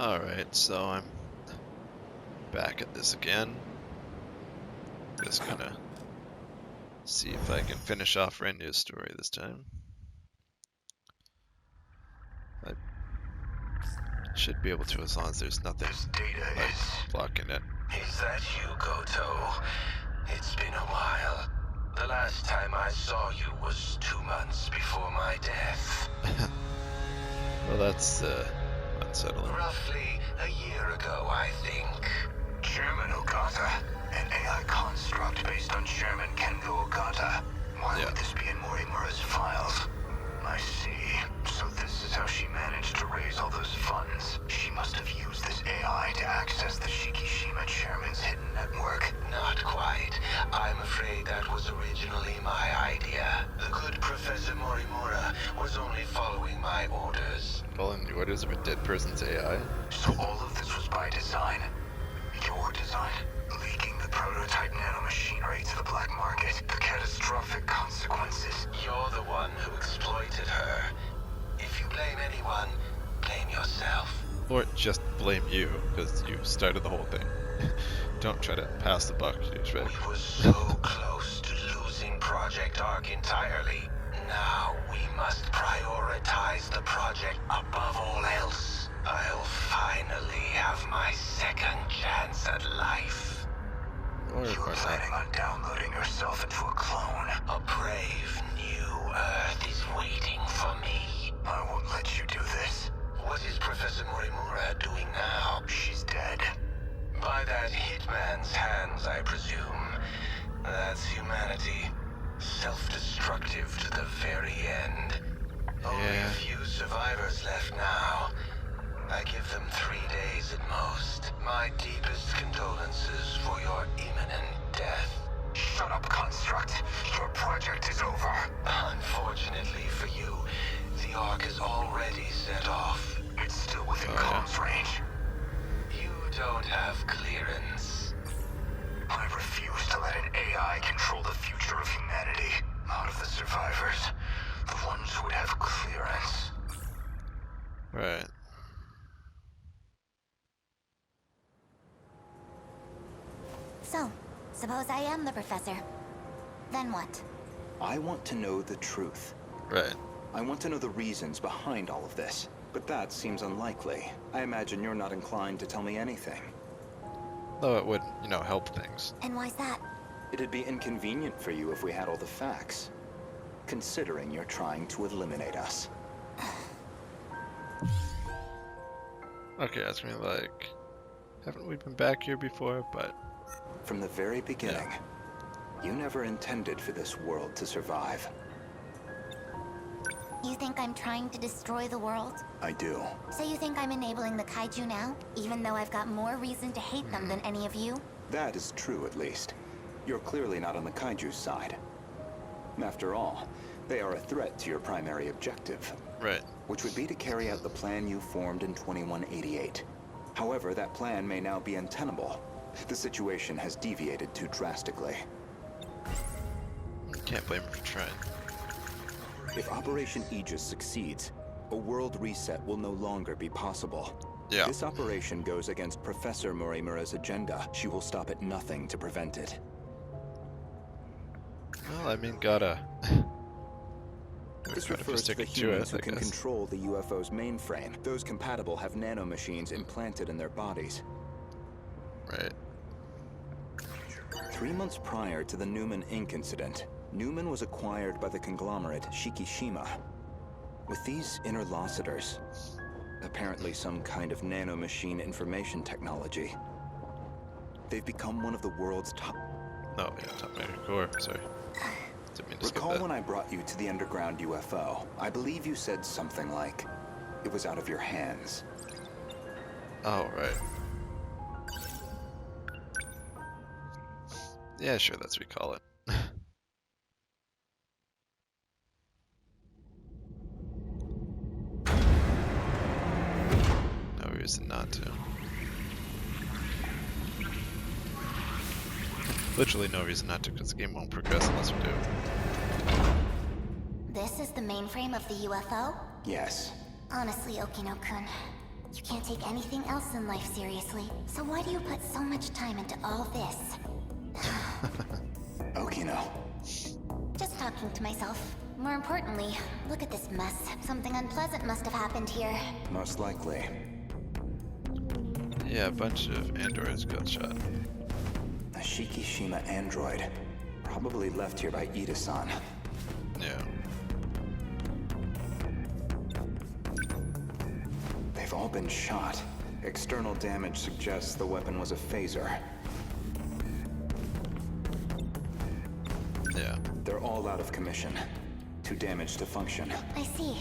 Alright, so I'm back at this again. Just gonna see if I can finish off Renya's story this time. I should be able to, as long as there's nothing like blocking it. Is that you, Goto? It's been a while. The last time I saw you was 2 months before my death. Well, that's unsettling. Roughly a year ago, I think. Chairman Ogata, an AI construct based on Chairman Kengo Ogata. Why would this be in Morimura's files? I see. So this is how she managed to raise all those funds. She must have used this AI to access the Shikishima chairman's hidden network. Not quite. I'm afraid that was originally my idea. The good Professor Morimura was only following my orders. Following the orders of a dead person's AI? So all of this was by design? Your design? Leaking the prototype nanomachinery to the black market. The catastrophic consequences. You're the one who exploited her. If you blame anyone, blame yourself. Or just blame you, because you started the whole thing. Don't try to pass the buck, douchebag. We were so close to losing Project Ark entirely. Now we must prioritize the project above all else. I'll finally have my second chance at life. You're planning on downloading yourself into a clone. A brave new Earth is waiting for me. I won't let you do this. What is Professor Morimura doing now? She's dead. By that hitman's hands, I presume. That's humanity. Self-destructive to the very end. Only a few survivors left now. I give them 3 days at most. My deepest condolences for your imminent death. Shut up, Construct. Your project is over. Unfortunately for you, the Ark is already set off. It's still within comms range. You don't have clearance. I refuse to let an AI control the future of humanity. Out of the survivors, the ones who would have clearance. Right. So, suppose I am the professor. Then what? I want to know the truth. Right. I want to know the reasons behind all of this. But that seems unlikely. I imagine you're not inclined to tell me anything. Though it would, help things. And why's that? It'd be inconvenient for you if we had all the facts. Considering you're trying to eliminate us. Okay, ask me like, haven't we been back here before? But from the very beginning, you never intended for this world to survive. You think I'm trying to destroy the world? I do. So you think I'm enabling the kaiju now, even though I've got more reason to hate them than any of you? That is true, at least. You're clearly not on the kaiju's side. After all, they are a threat to your primary objective. Right. Which would be to carry out the plan you formed in 2188. However, that plan may now be untenable. The situation has deviated too drastically. Can't blame him for trying. If Operation Aegis succeeds, a world reset will no longer be possible. Yeah. This operation goes against Professor Morimura's agenda. She will stop at nothing to prevent it. Well, I mean, gotta This try to refers to stick the it to humans it, who I can guess. control the UFO's mainframe. Those compatible have nanomachines implanted in their bodies. Right. 3 months prior to the Newman Inc. incident, Newman was acquired by the conglomerate Shikishima. With these interlocutors, apparently some kind of nanomachine information technology, they've become one of the world's top... Oh, yeah, top major core. Sorry. Didn't mean to skip Recall that. when I brought you to the underground UFO, I believe you said something like, it was out of your hands. Oh, right. Yeah, sure, let's recall it. No reason not to. Literally no reason not to, because the game won't progress unless we do. This is the mainframe of the UFO? Yes. Honestly, Okino-kun, You can't take anything else in life seriously. So why do you put so much time into all this? Okino. Just talking to myself. More importantly, look at this mess. Something unpleasant must have happened here. Most likely. Yeah, a bunch of androids got shot. A Shikishima android. Probably left here by Ida-san. Yeah. They've all been shot. External damage suggests the weapon was a phaser. Yeah. They're all out of commission. Too damaged to function. I see.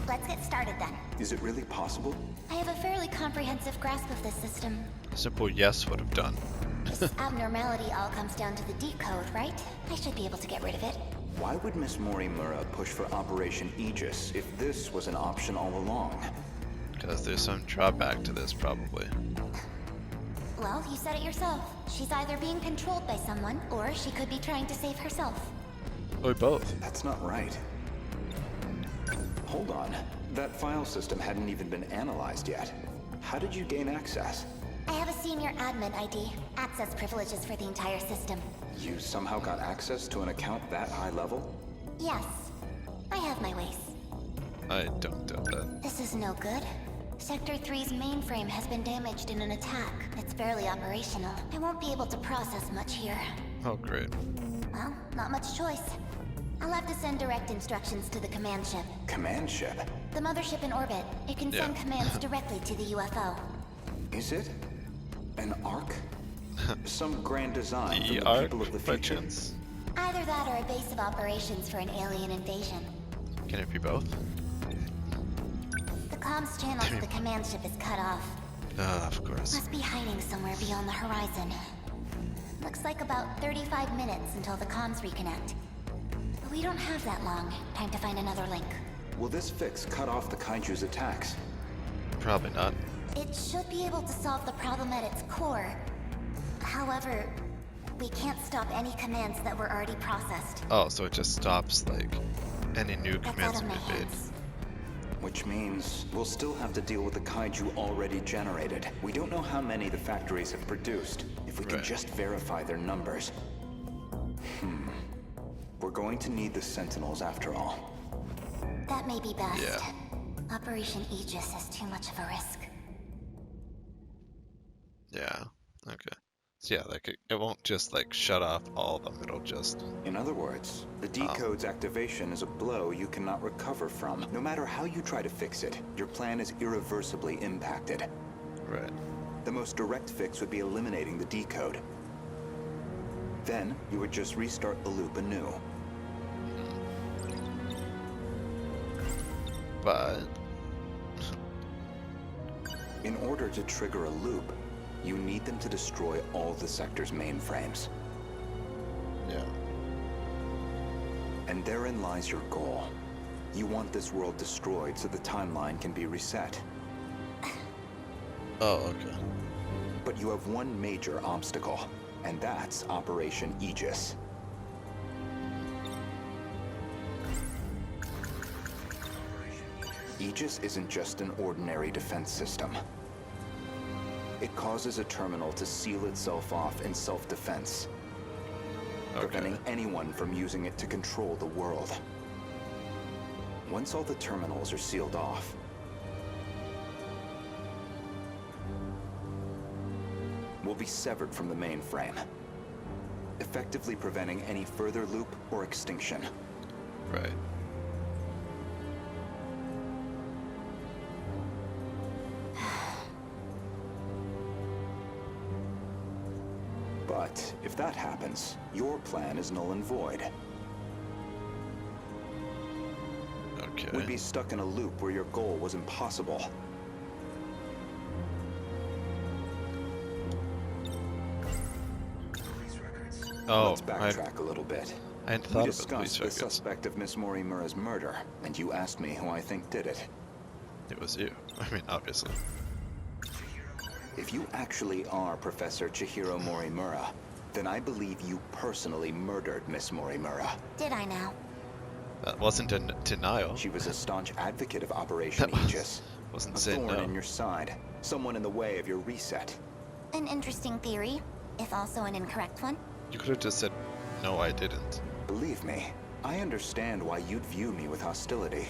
Let's get started then. Is it really possible? I have a fairly comprehensive grasp of this system. A simple yes would have done. This abnormality all comes down to the decode, right? I should be able to get rid of it. Why would Miss Morimura push for Operation Aegis if this was an option all along? Because there's some drawback to this, probably. Well, you said it yourself. She's either being controlled by someone, or she could be trying to save herself. Or both. That's not right. Hold on. That file system hadn't even been analyzed yet. How did you gain access? I have a senior admin ID. Access privileges for the entire system. You somehow got access to an account that high level? Yes. I have my ways. I don't doubt that. This is no good. Sector 3's mainframe has been damaged in an attack. It's barely operational. I won't be able to process much here. Oh, great. Well, not much choice. I'll have to send direct instructions to the command ship. Command ship? The mothership in orbit. It can send commands directly to the UFO. Is it? An Ark? Some grand design from The the Ark, people of the by future? chance? Either that or a base of operations for an alien invasion. Can it be both? The comms channel to the command ship is cut off. Of course. Must be hiding somewhere beyond the horizon. Looks like about 35 minutes until the comms reconnect. But we don't have that long. Time to find another link. Will this fix cut off the Kaiju's attacks? Probably not. It should be able to solve the problem at its core. However, we can't stop any commands that were already processed. Oh, so it just stops, like, any new That's commands out of my being made. hands. Which means we'll still have to deal with the Kaiju already generated. We don't know how many the factories have produced. If we can Right. just verify their numbers. We're going to need the Sentinels after all. That may be best. Yeah. Operation Aegis is too much of a risk. Yeah. Okay. So yeah, like it won't just like shut off all of them. It'll just. In other words, the decode's activation is a blow you cannot recover from. No matter how you try to fix it, your plan is irreversibly impacted. Right. The most direct fix would be eliminating the decode. Then, you would just restart the loop anew. But In order to trigger a loop, you need them to destroy all the sector's mainframes. yeah. And therein lies your goal. You want this world destroyed so the timeline can be reset. Oh, okay. But you have one major obstacle, and that's Operation Aegis. Aegis isn't just an ordinary defense system. It causes a terminal to seal itself off in self-defense, preventing anyone from using it to control the world. Once all the terminals are sealed off, we'll be severed from the mainframe, effectively preventing any further loop or extinction. Right. But if that happens, your plan is null and void. Okay. We'd be stuck in a loop where your goal was impossible. Oh, Let's backtrack a little bit. I hadn't We thought of the discussed police the records. suspect of Miss Morimura's murder, and you asked me who I think did it. It was you. I mean, obviously. If you actually are Professor Chihiro Morimura, then I believe you personally murdered Miss Morimura. Did I now? That wasn't a denial. She was a staunch advocate of Operation That Aegis. wasn't A saying thorn no. in your side. Someone in the way of your reset. An interesting theory, if also an incorrect one. You could have just said, no, I didn't. Believe me, I understand why you'd view me with hostility.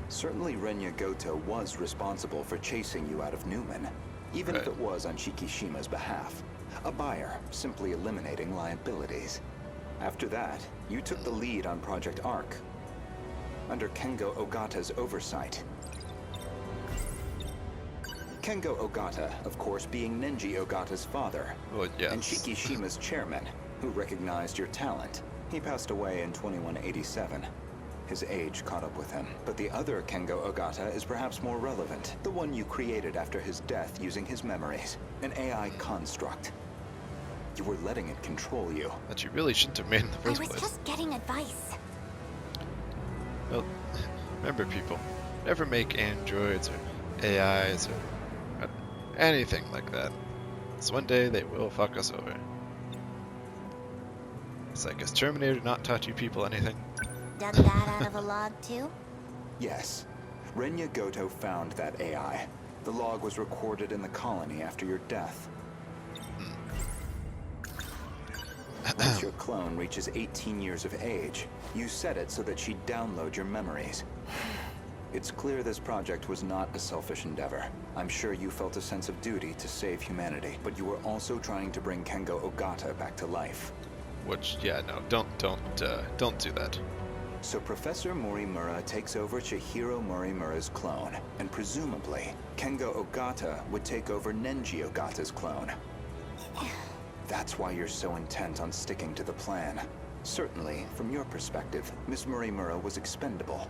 Certainly Renya Goto was responsible for chasing you out of Newman, even if Right. it was on Shikishima's behalf. A buyer, simply eliminating liabilities. After that, you took the lead on Project Ark, under Kengo Ogata's oversight. Kengo Ogata, of course, being Nenji Ogata's father, Well, yes. and Shikishima's chairman, who recognized your talent. He passed away in 2187. His age caught up with him. But the other Kengo Ogata is perhaps more relevant. The one you created after his death using his memories. An AI construct. You were letting it control you. That you really shouldn't have made in the I first was place. just getting advice. Well, remember people, never make androids or AIs or anything like that. Because one day they will fuck us over. It's like, has Terminator not taught you people anything? Dug that out of a log too? Yes. Renya Goto found that AI. The log was recorded in the colony after your death. Once your clone reaches 18 years of age, you set it so that she'd download your memories. It's clear this project was not a selfish endeavor. I'm sure you felt a sense of duty to save humanity, but you were also trying to bring Kengo Ogata back to life. Which, yeah, no, don't do that. So Professor Morimura takes over Chihiro Morimura's clone, and presumably, Kengo Ogata would take over Nenji Ogata's clone. That's why you're so intent on sticking to the plan. Certainly, from your perspective, Miss Morimura was expendable.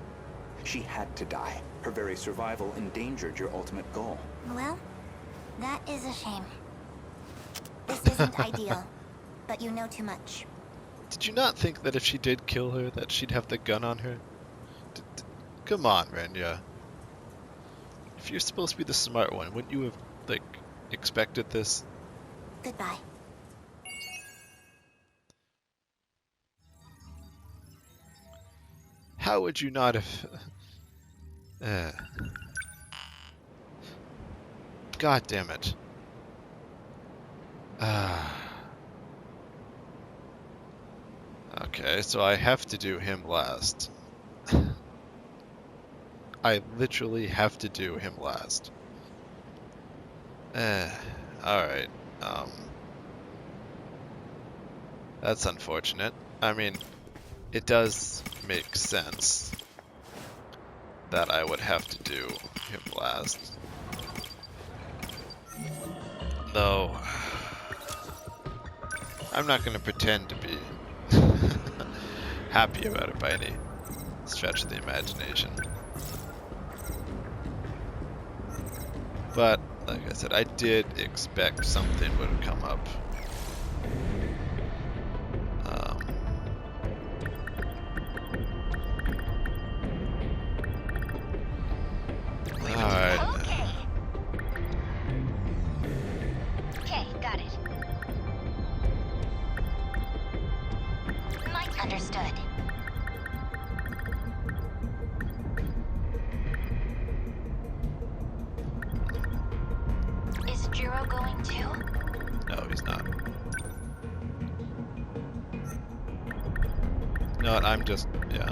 She had to die. Her very survival endangered your ultimate goal. Well, that is a shame. This isn't ideal, but you know too much. Did you not think that if she did kill her, that she'd have the gun on her? Come on, Renya. If you're supposed to be the smart one, wouldn't you have, like, expected this? Goodbye. How would you not have... God damn it. Okay, so I have to do him last. I literally have to do him last. Alright. That's unfortunate. I mean, it does make sense that I would have to do him last. Though, I'm not going to pretend to be happy about it by any stretch of the imagination. But, like I said, I did expect something would come up. Alright. Okay, got it. Mike understood. Is Jiro going too? No, he's not. No, I'm just, yeah.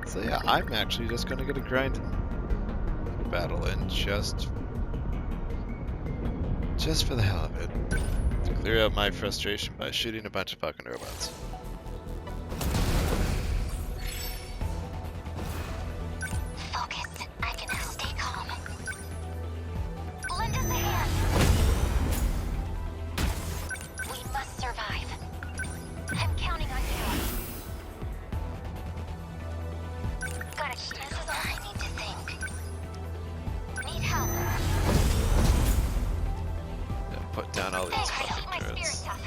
So yeah, I'm actually just gonna get a grind battle in just for the hell of it. To clear out my frustration by shooting a bunch of fucking robots. Focus. I can now stay calm. Lend us a hand. We must survive. I'm counting on you. Got it. This is all I need to think. Need help. Yeah, put down all these Thanks. fucking My spirit turrets. stuff.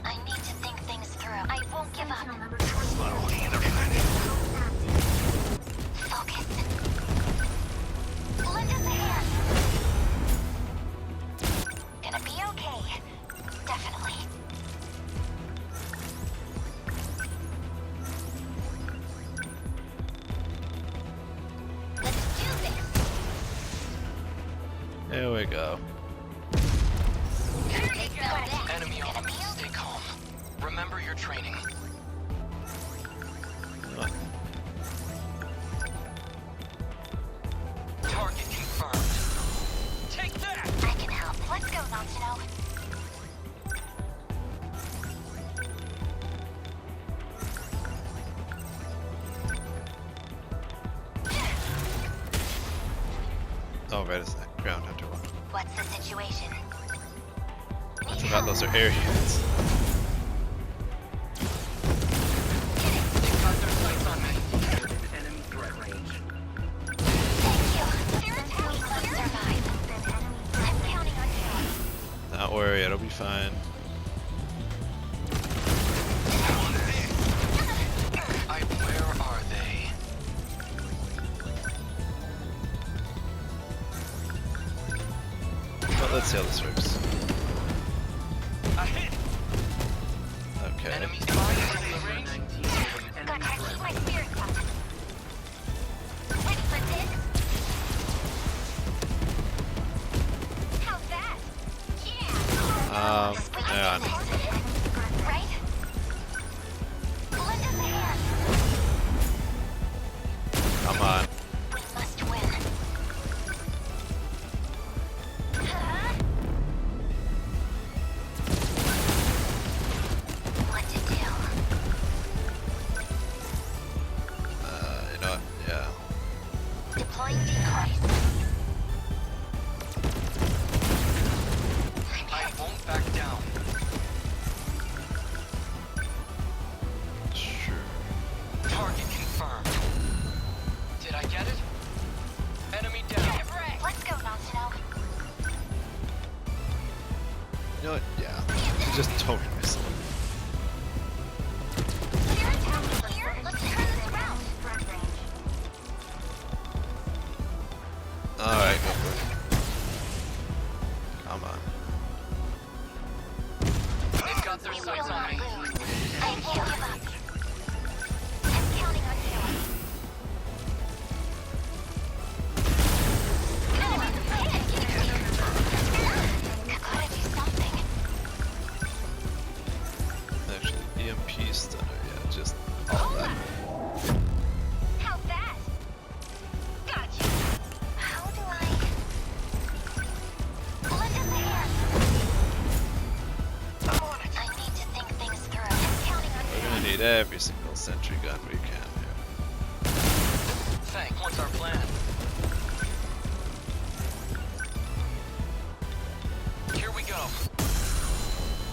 I need to think things through. I won't give up. Focus. Lend us a hand. Gonna be okay. Definitely. There we go. Enemy on me. Stay calm. Remember your training. What? Target confirmed. Take that! I can help. Let's go, Sentinel. Oh, right, it's that ground hunter one. What's the situation? I forgot those are air units. They've got their sights on me. Enemy threat range. Thank you. We must survive. I'm counting on you. Don't worry, it'll be fine. Where are they? But let's see how this works. A hit! Okay. Enemy spotted in the range. Gotta keep my spirits up. Ready for this? How's that? Yeah. Hang on. Right? Lend us a hand. Come on. We must win. What to do? You know what? Yeah. Deploying decoys. I won't back down. Sure. Target confirmed. Did I get it? Enemy down. Let's go, Sentinel. You know what? Yeah. Just totally missed it. Here, let's turn this around. Alright, go for it. Come on. They've got their We will sights on not me. lose. I won't give up. I'm counting on you. Gotta do something. Actually, EMP stunner, yeah, just all that. How's that? Gotcha. How do I... Lend us a hand. I need to think things through. I'm counting on We're gonna need every single sentry gun we can here. Thanks. What's our plan? Here we go.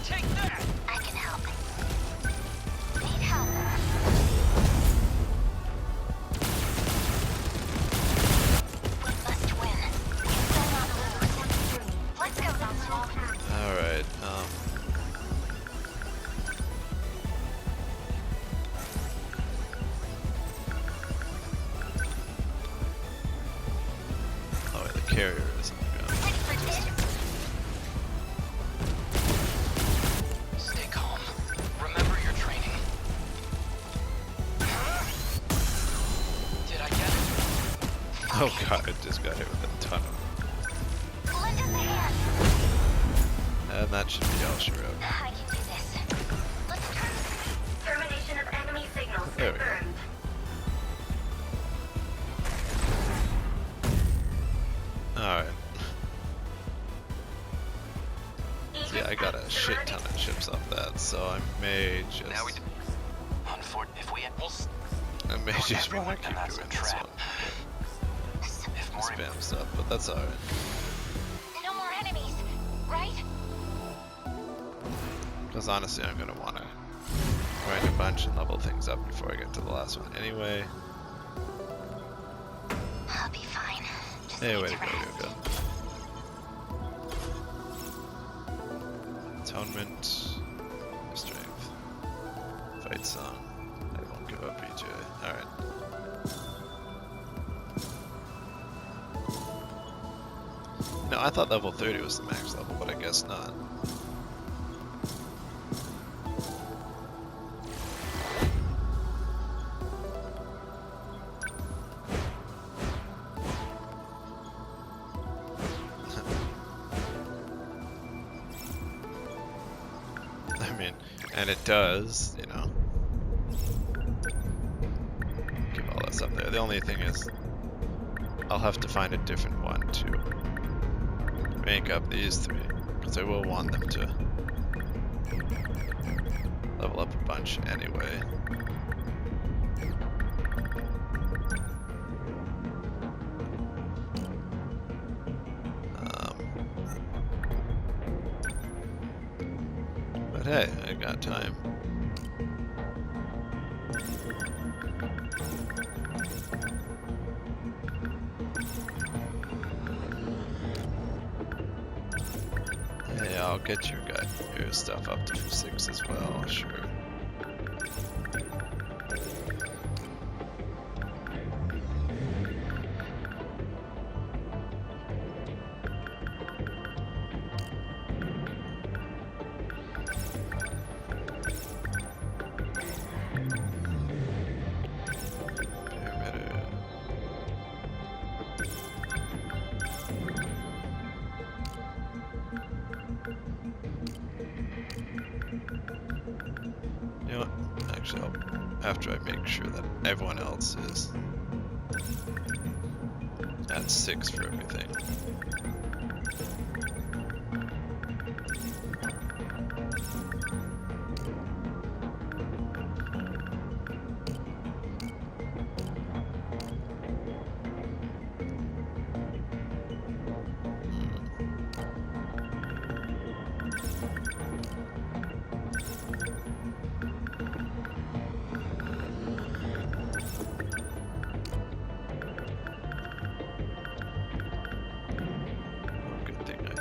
Take that! I can help. Need help. We must win. We will not lose. Let's go, Sentinel. Alright, oh wait, the carrier is on the ground. Ready for this? Stay calm. Remember your training. Did I get it? Oh god, it just got hit with a ton of Lend us a hand. them. And that should be all she wrote. I can do this. Let's turn. Termination of enemy signals There we go. confirmed. Alright. See, I got a shit ton of chips off that, so I may just... Now we if we I may just everyone, want to then keep that's doing a this trap. one. If more Spam stuff, but that's alright. No more enemies, right? Because honestly, I'm gonna want to grind a bunch and level things up before I get to the last one anyway. I'll be fine. Just Hey, need way to to go, rest. go, go. Atonement, strength, fight song. I won't give up, BJ. Alright. No, I thought level 30 was the max level, but I guess not. mean, and it does, you know, keep all that stuff there. The only thing is, I'll have to find a different one to make up these three, because I will want them to level up a bunch anyway. But hey, I got time. Hey, I'll get your stuff up to 6 as well, sure. You know what? Actually, after I make sure that everyone else is at 6 for everything.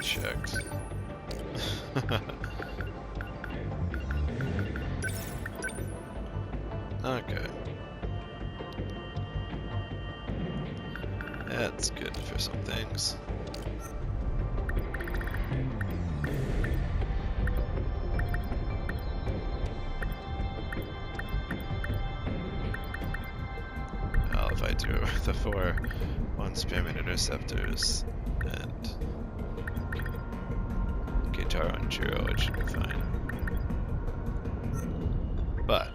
Checked. Okay. That's good for some things. Well, if I do the 4 1-spearman interceptors and guitar on Jiro, it should be fine. But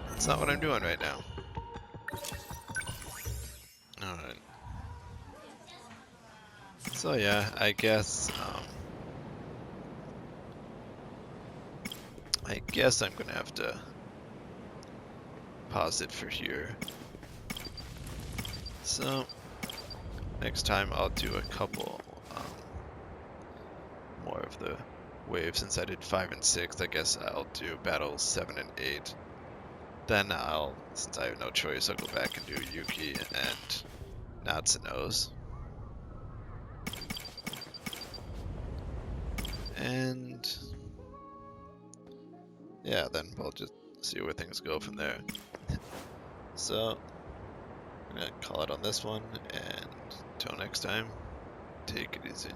that's not what I'm doing right now. Alright. So yeah, I guess I'm gonna have to pause it for here. So next time I'll do a couple more of the waves. Since I did 5 and 6, I guess I'll do battles 7 and 8. Then since I have no choice, I'll go back and do Yuki and Natsuno's. And yeah, then we'll just see where things go from there. So I'm gonna call it on this one, and until next time, take it easy.